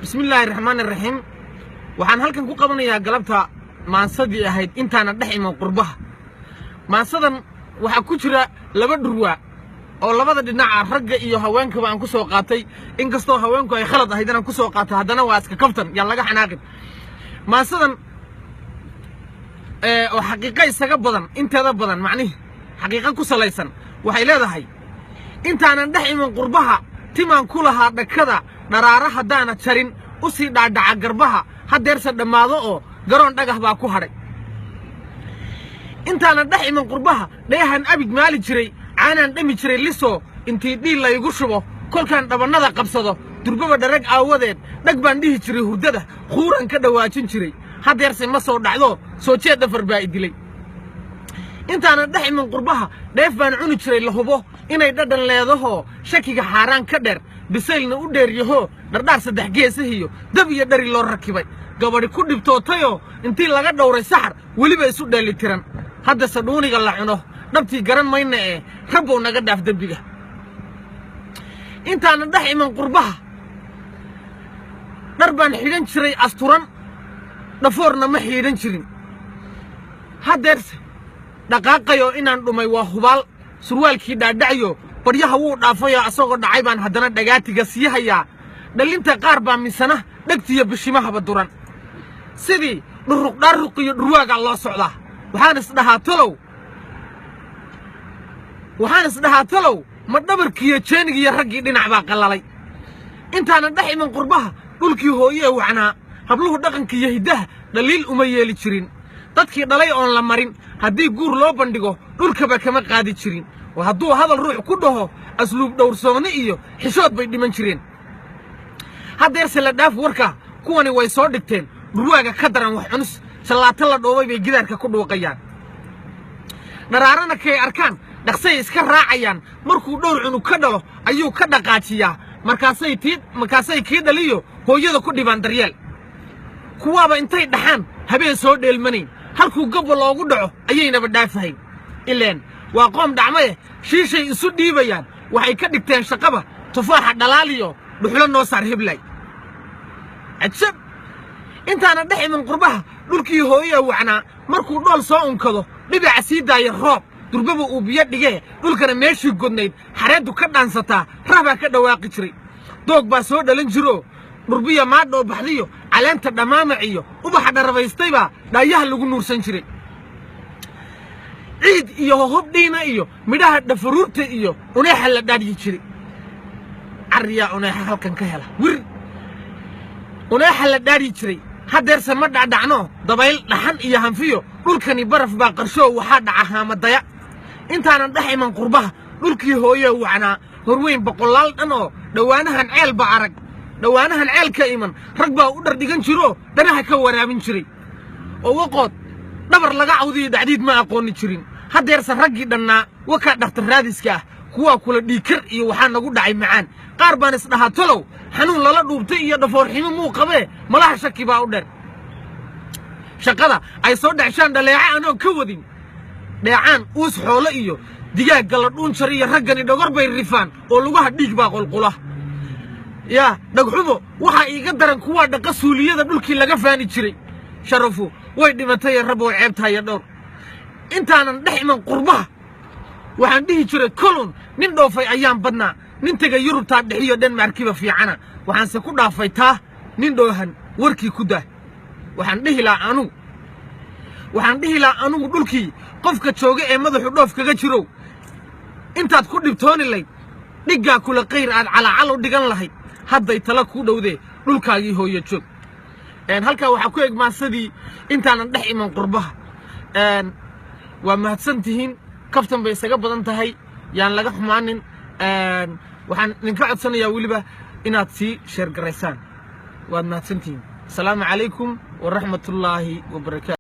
بسم الله الرحمن الرحيم. waxaan halkan ku qabanayaa galabta maansadii ahayd intaana dhaximo qurbaha. maansadan waxa ku jira laba dhurwa oo labada dhinac ragga iyo haweenka aan ku soo qaatay inkastoo haweenku ay khalad ahayd inaan ku soo qaato haddana waa iska kaftan yaa laga xanaaqin. maansadan oo xaqiiqo isaga badan inteeda badan macnihi xaqiiqo ku salaysan waxay leedahay intaana dhaximo qurbaha timaan ku lahaa dhakada dharaara hadaana jarin u sii dhaadhaca garbaha hadeersa dhamaado oo garoon dhagax baa ku hadhay intaana dhaximan qurbaha dheehan abig maali jiray aanan dhami jiray liso intii dhiil la igu shubo kolkaan dhabanada qabsado durbaba dharag aawadeed dhag baan dhihi jiray hurdada quuran ka dhawaajin jiray hadeerse ma soo dhacdo soo jeed dhafar baa idilay intaana dhaximan qurbaha dheef baan cuni jiray la hubo inay dhadhan leedaho shakiga xaaraan ka dheer bisaylna u dheeryaho dhardhaar saddex geesahiyo dab iyo dhari loo rakibay gabadhi ku dhibtootayoo intii laga dhowray saxar weliba isu dheelitiran hadda sadhuuniga la cuno dhabtii garan mayna ee rabbow naga dhaaf dembiga intaana dhex iman qurbaha dhar baan xidhan jiray asturan dhafoorna ma xidhan jirin hadeerse dhaqaaqayo inaan dhumay waa hubaal surwaalkii dhaadhacayo baryaha wuu dhaafayoo asagoo dhacay baan haddana dhagaatiga sii hayaa dhalinta qaar baa misana dhegtiyo bishimahaba duran sidii dhuruq iyo dhurwaaga loo socdaa waxaan isdhahaa talow ma dhabarkiiyo jeenigiyo raggii dhinac baa qallalay intaana dhex iman qurbaha dhulkii hooyee wacnaa habluhu dhaqankiiyo hiddaha dhaliil uma yeeli jirin dadkii dhalay oon la marin haddii guur loo bandhigo dhulkaba kama qaadi jirin oo hadduu hadal ruux ku dhaho asluub dhowrsoonni iyo xishood bay dhiman jireen hadeerse la dhaaf warka kuwani way soo dhigteen dhurwaaga ka daran wax cunus shallaato la dhoobay bay gidaarka ku dhuuqayaan dharaarana kay arkaan dhaqsay iska raacayaan markuu dhowr cunug ka dhalo ayuu ka dhaqaajiyaa markaasay kii dhaliyo hooyada ku dhibaan daryeel kuwaaba intay dhaxaan habeen soo dheelmanayn halkuu gabba loogu dhaco ayaynaba dhaafahayn ileen waa qoom dhacmaye shiishay isu dhiibayaan waxay ka dhigteen shaqaba tufaaxa dhalaaliyo dhuxlo noo saar hiblay cajab intaana dhex iman qurbaha dhulkii hooyee wacnaa markuu dhool soo unkado dhibaca sii daaya roob durbaba uu biyo dhigee dhulkana meeshii godnayd xareeddu ka dhaansataa rabaa ka dhawaaqi jiray doog baa soo dhalan jiroo dhurbiya maadhoo baxdiyo caleenta dhammaamac iyo ubaxa dharabaystaybaa dhaayaha lagu nuursan jiray ciid iyo hohob dhiina iyo midhaha dhafaruurta iyo uneexa la dhaadyi jiray carriyaa uneexa halkan ka hela wir uneexa la dhaadyi jiray hadeerse ma dhacdhacno dabayl dhaxan iyo hanfiyo dhulkani baraf baa qarshoo waxaa dhaca haamadaya intaanan dhex iman qurbaha dhulkii hooyee wacnaa horweyn boqolaal dhan oo dhowaanahan ceelba arag dhowaanahan ceel ka iman rag baa u dhardhigan jiroo danaha ka waraabin jiray oo waqood dhabar laga cawdiyo dacdiid ma aqoonni jirin hadeerse raggii dhannaa wakaa dhakhtar raadiska ah kuwaa kula dhiikar iyo waxaa nagu dhacay macaan qaar baan isdhahaa talow xanuun lala dhuubtay iyo dhafoorximo muu qabee malaha shaki baa u dheer shaqada ay soo dhexshaan dhaleeca anoo ka wadin dheecaan uus xoolo iyo digaagga la dhuunjar iyo raggani dhogor bay rifaan oo lugaha dhiig baa qulqula yaa dhagxumo waxaa iiga daran kuwaa dhaqa suuliyada dhulkii laga faani jiray sharafu way dhimatayee raboo ceebtahayo dhowr intaanan dhex iman qurbaha waxaan dhihi jiray kolon nin dhoofay ayaan badnaa nin tegay yurubtaa dhexiyo dhenmaarkiba fiicana waxaanse ku dhaafay taa nin dhoohan warkii ku dah waxaan dhihi lahaa anugu dhulkii qofka jooga ee madaxu dhoof kaga jirow intaad ku dhibtooni layd dhiggaa kula qayr aad calaacal u dhigan lahayd hadday tala kuu dhowdee dhulkaagii hooyo joog halkaa waxaa ku eg maasadii intaanan dhex iman qurbaha waa mahadsan tihiin kaftan bay isaga badan tahay yaan laga xumaanin waxaan idinka codsanayaa weliba inaad sii sheergaraysaan waad mahadsantihiin asalaamu calaykum waraxmatullaahi wabarakaatu